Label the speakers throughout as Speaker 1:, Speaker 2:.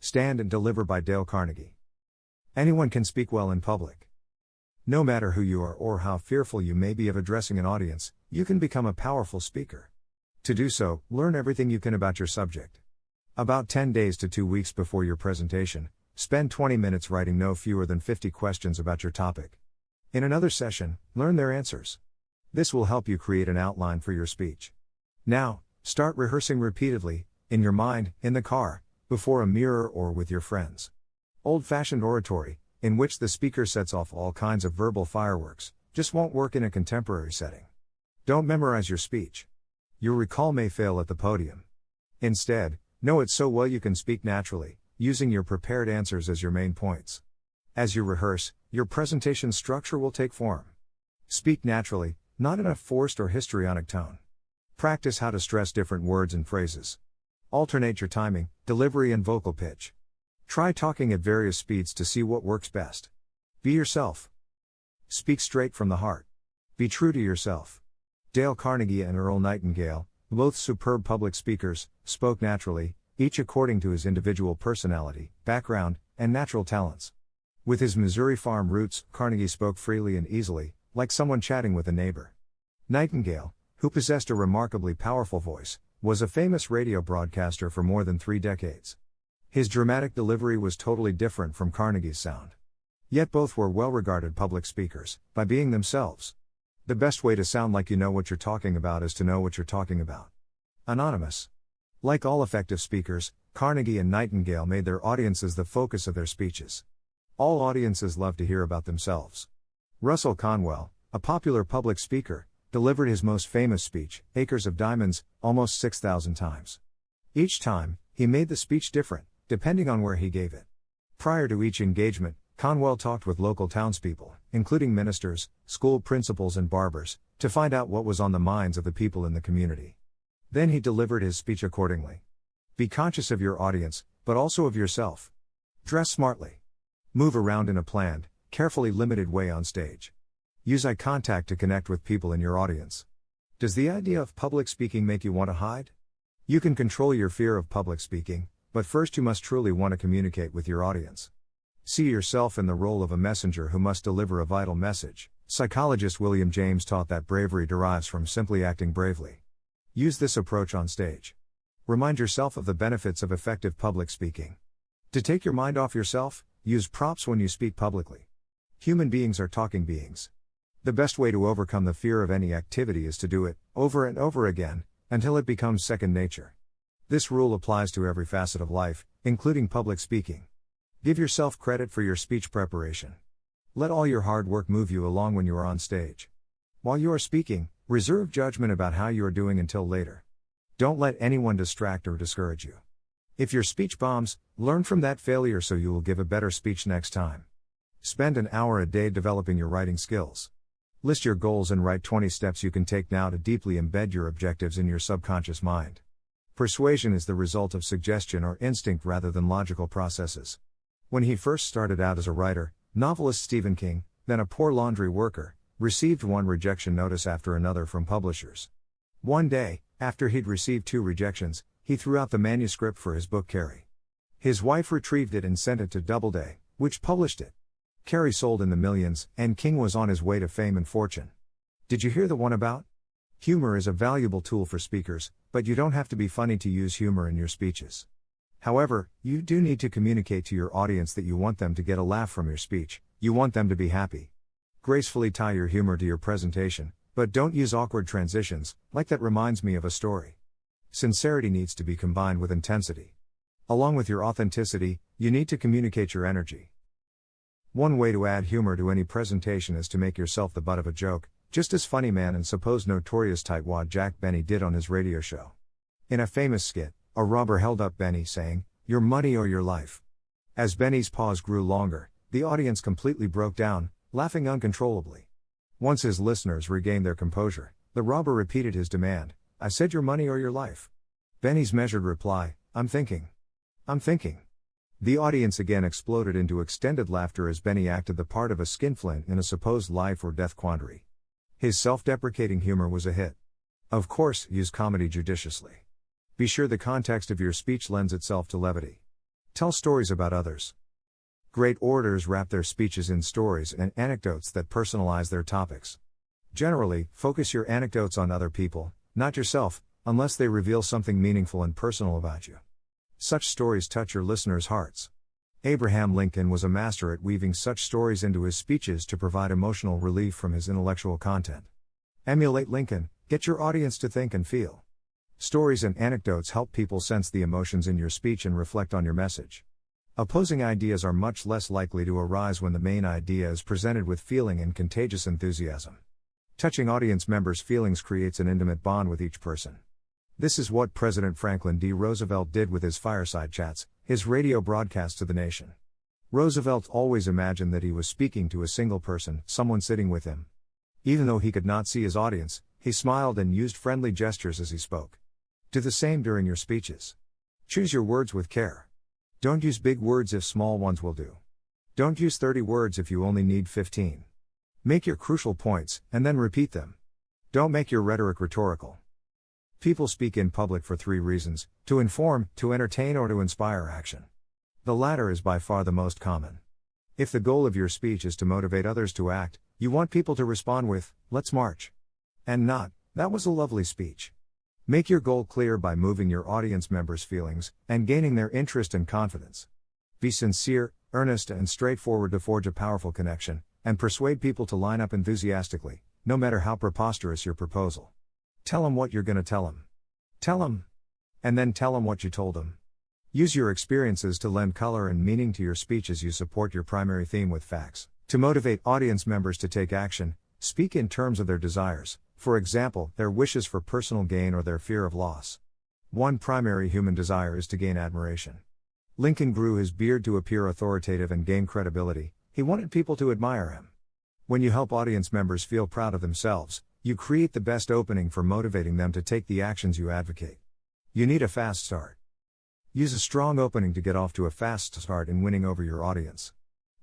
Speaker 1: Stand and Deliver by Dale Carnegie. Anyone can speak well in public. No matter who you are or how fearful you may be of addressing an audience, you can become a powerful speaker. To do so, learn everything you can about your subject. About 10 days to 2 weeks before your presentation, spend 20 minutes writing no fewer than 50 questions about your topic. In another session, learn their answers. This will help you create an outline for your speech. Now, start rehearsing repeatedly, in your mind, in the car, before a mirror or with your friends. Old-fashioned oratory, in which the speaker sets off all kinds of verbal fireworks, just won't work in a contemporary setting. Don't memorize your speech. Your recall may fail at the podium. Instead, know it so well you can speak naturally, using your prepared answers as your main points. As you rehearse, your presentation structure will take form. Speak naturally, not in a forced or histrionic tone. Practice how to stress different words and phrases. Alternate your timing, delivery and vocal pitch. Try talking at various speeds to see what works best. Be yourself. Speak straight from the heart. Be true to yourself. Dale Carnegie and Earl Nightingale, both superb public speakers, spoke naturally, each according to his individual personality, background, and natural talents. With his Missouri farm roots, Carnegie spoke freely and easily, like someone chatting with a neighbor. Nightingale, who possessed a remarkably powerful voice, was a famous radio broadcaster for more than 3 decades. His dramatic delivery was totally different from Carnegie's sound. Yet both were well-regarded public speakers, by being themselves. The best way to sound like you know what you're talking about is to know what you're talking about. Anonymous. Like all effective speakers, Carnegie and Nightingale made their audiences the focus of their speeches. All audiences love to hear about themselves. Russell Conwell, a popular public speaker, delivered his most famous speech, Acres of Diamonds, almost 6,000 times. Each time, he made the speech different, depending on where he gave it. Prior to each engagement, Conwell talked with local townspeople, including ministers, school principals and barbers, to find out what was on the minds of the people in the community. Then he delivered his speech accordingly. Be conscious of your audience, but also of yourself. Dress smartly. Move around in a planned, carefully limited way on stage. Use eye contact to connect with people in your audience. Does the idea of public speaking make you want to hide? You can control your fear of public speaking, but first you must truly want to communicate with your audience. See yourself in the role of a messenger who must deliver a vital message. Psychologist William James taught that bravery derives from simply acting bravely. Use this approach on stage. Remind yourself of the benefits of effective public speaking. To take your mind off yourself, use props when you speak publicly. Human beings are talking beings. The best way to overcome the fear of any activity is to do it, over and over again, until it becomes second nature. This rule applies to every facet of life, including public speaking. Give yourself credit for your speech preparation. Let all your hard work move you along when you are on stage. While you are speaking, reserve judgment about how you are doing until later. Don't let anyone distract or discourage you. If your speech bombs, learn from that failure so you will give a better speech next time. Spend an hour a day developing your writing skills. List your goals and write 20 steps you can take now to deeply embed your objectives in your subconscious mind. Persuasion is the result of suggestion or instinct rather than logical processes. When he first started out as a writer, novelist Stephen King, then a poor laundry worker, received one rejection notice after another from publishers. One day, after he'd received 2 rejections, he threw out the manuscript for his book Carrie. His wife retrieved it and sent it to Doubleday, which published it. Carrie sold in the millions, and King was on his way to fame and fortune. Did you hear the one about? Humor is a valuable tool for speakers, but you don't have to be funny to use humor in your speeches. However, you do need to communicate to your audience that you want them to get a laugh from your speech, you want them to be happy. Gracefully tie your humor to your presentation, but don't use awkward transitions, like that reminds me of a story. Sincerity needs to be combined with intensity. Along with your authenticity, you need to communicate your energy. One way to add humor to any presentation is to make yourself the butt of a joke, just as funny man and supposed notorious tightwad Jack Benny did on his radio show. In a famous skit, a robber held up Benny saying, "Your money or your life." As Benny's pause grew longer, the audience completely broke down, laughing uncontrollably. Once his listeners regained their composure, the robber repeated his demand, "I said your money or your life." Benny's measured reply, "I'm thinking. I'm thinking." The audience again exploded into extended laughter as Benny acted the part of a skinflint in a supposed life or death quandary. His self-deprecating humor was a hit. Of course, use comedy judiciously. Be sure the context of your speech lends itself to levity. Tell stories about others. Great orators wrap their speeches in stories and anecdotes that personalize their topics. Generally, focus your anecdotes on other people, not yourself, unless they reveal something meaningful and personal about you. Such stories touch your listeners' hearts. Abraham Lincoln was a master at weaving such stories into his speeches to provide emotional relief from his intellectual content. Emulate Lincoln, get your audience to think and feel. Stories and anecdotes help people sense the emotions in your speech and reflect on your message. Opposing ideas are much less likely to arise when the main idea is presented with feeling and contagious enthusiasm. Touching audience members' feelings creates an intimate bond with each person. This is what President Franklin D. Roosevelt did with his fireside chats, his radio broadcasts to the nation. Roosevelt always imagined that he was speaking to a single person, someone sitting with him. Even though he could not see his audience, he smiled and used friendly gestures as he spoke. Do the same during your speeches. Choose your words with care. Don't use big words if small ones will do. Don't use 30 words if you only need 15. Make your crucial points, and then repeat them. Don't make your rhetoric rhetorical. People speak in public for 3 reasons: to inform, to entertain, or to inspire action. The latter is by far the most common. If the goal of your speech is to motivate others to act, you want people to respond with, "Let's march." And not, "That was a lovely speech." Make your goal clear by moving your audience members' feelings, and gaining their interest and confidence. Be sincere, earnest, and straightforward to forge a powerful connection, and persuade people to line up enthusiastically, no matter how preposterous your proposal. Tell them what you're going to tell them. Tell them. And then tell them what you told them. Use your experiences to lend color and meaning to your speech as you support your primary theme with facts. To motivate audience members to take action, speak in terms of their desires, for example, their wishes for personal gain or their fear of loss. One primary human desire is to gain admiration. Lincoln grew his beard to appear authoritative and gain credibility. He wanted people to admire him. When you help audience members feel proud of themselves, you create the best opening for motivating them to take the actions you advocate. You need a fast start. Use a strong opening to get off to a fast start in winning over your audience.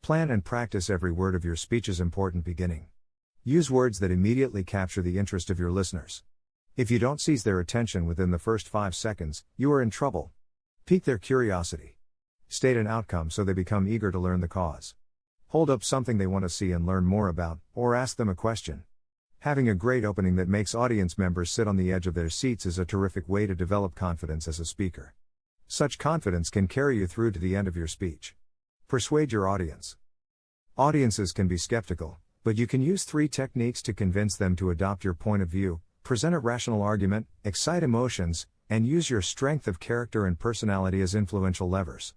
Speaker 1: Plan and practice every word of your speech's important beginning. Use words that immediately capture the interest of your listeners. If you don't seize their attention within the first 5 seconds, you are in trouble. Pique their curiosity. State an outcome so they become eager to learn the cause. Hold up something they want to see and learn more about, or ask them a question. Having a great opening that makes audience members sit on the edge of their seats is a terrific way to develop confidence as a speaker. Such confidence can carry you through to the end of your speech. Persuade your audience. Audiences can be skeptical, but you can use 3 techniques to convince them to adopt your point of view: present a rational argument, excite emotions, and use your strength of character and personality as influential levers.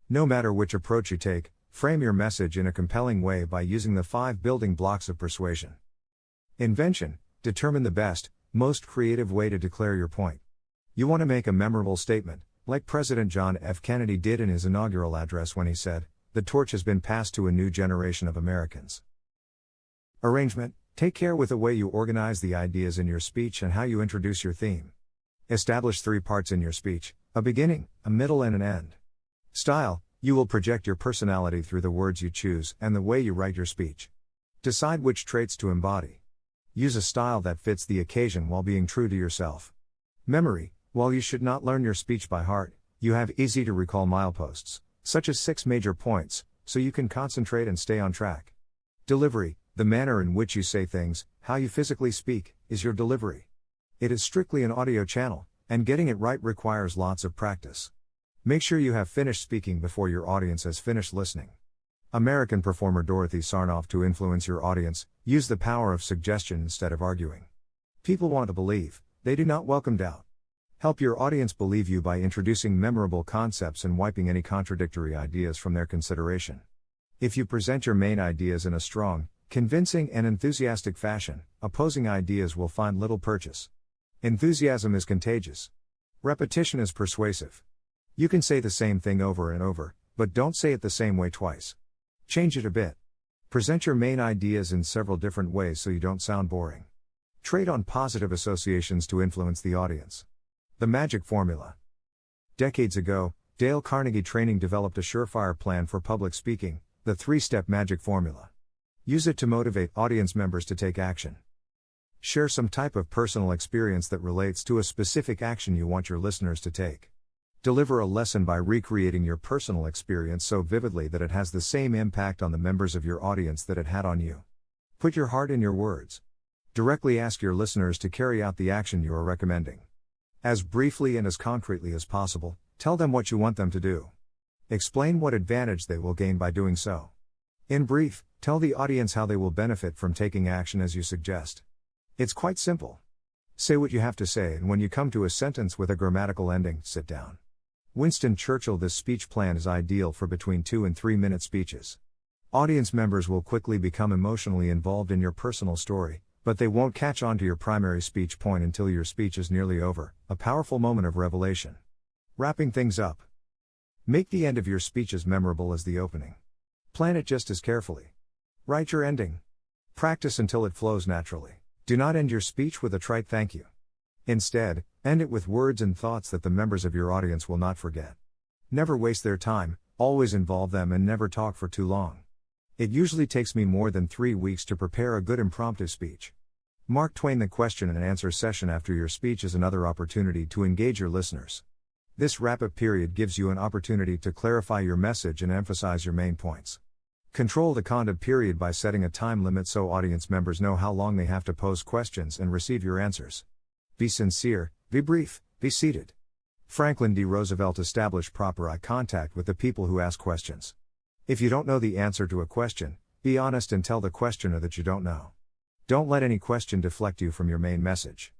Speaker 1: No matter which approach you take, frame your message in a compelling way by using the 5 building blocks of persuasion. Invention: determine the best, most creative way to declare your point. You want to make a memorable statement, like President John F. Kennedy did in his inaugural address when he said, "The torch has been passed to a new generation of Americans." Arrangement: take care with the way you organize the ideas in your speech and how you introduce your theme. Establish 3 parts in your speech: a beginning, a middle, and an end. Style: you will project your personality through the words you choose and the way you write your speech. Decide which traits to embody. Use a style that fits the occasion while being true to yourself. Memory: while you should not learn your speech by heart, you have easy to recall mileposts, such as 6 major points, so you can concentrate and stay on track. Delivery: the manner in which you say things, how you physically speak, is your delivery. It is strictly an audio channel, and getting it right requires lots of practice. Make sure you have finished speaking before your audience has finished listening. American performer Dorothy Sarnoff: to influence your audience, use the power of suggestion instead of arguing. People want to believe, they do not welcome doubt. Help your audience believe you by introducing memorable concepts and wiping any contradictory ideas from their consideration. If you present your main ideas in a strong, convincing, and enthusiastic fashion, opposing ideas will find little purchase. Enthusiasm is contagious. Repetition is persuasive. You can say the same thing over and over, but don't say it the same way twice. Change it a bit. Present your main ideas in several different ways so you don't sound boring. Trade on positive associations to influence the audience. The magic formula. Decades ago, Dale Carnegie Training developed a surefire plan for public speaking, the 3-step magic formula. Use it to motivate audience members to take action. Share some type of personal experience that relates to a specific action you want your listeners to take. Deliver a lesson by recreating your personal experience so vividly that it has the same impact on the members of your audience that it had on you. Put your heart in your words. Directly ask your listeners to carry out the action you are recommending. As briefly and as concretely as possible, tell them what you want them to do. Explain what advantage they will gain by doing so. In brief, tell the audience how they will benefit from taking action as you suggest. It's quite simple. Say what you have to say, and when you come to a sentence with a grammatical ending, sit down. Winston Churchill. This speech plan is ideal for between 2 and 3 minute speeches. Audience members will quickly become emotionally involved in your personal story, but they won't catch on to your primary speech point until your speech is nearly over, a powerful moment of revelation. Wrapping things up. Make the end of your speech as memorable as the opening. Plan it just as carefully. Write your ending. Practice until it flows naturally. Do not end your speech with a trite thank you. Instead, end it with words and thoughts that the members of your audience will not forget. Never waste their time, always involve them, and never talk for too long. It usually takes me more than 3 weeks to prepare a good impromptu speech. Mark Twain. The question and answer session after your speech is another opportunity to engage your listeners. This wrap-up period gives you an opportunity to clarify your message and emphasize your main points. Control the content period by setting a time limit so audience members know how long they have to pose questions and receive your answers. Be sincere, be brief, be seated. Franklin D. Roosevelt established proper eye contact with the people who ask questions. If you don't know the answer to a question, be honest and tell the questioner that you don't know. Don't let any question deflect you from your main message.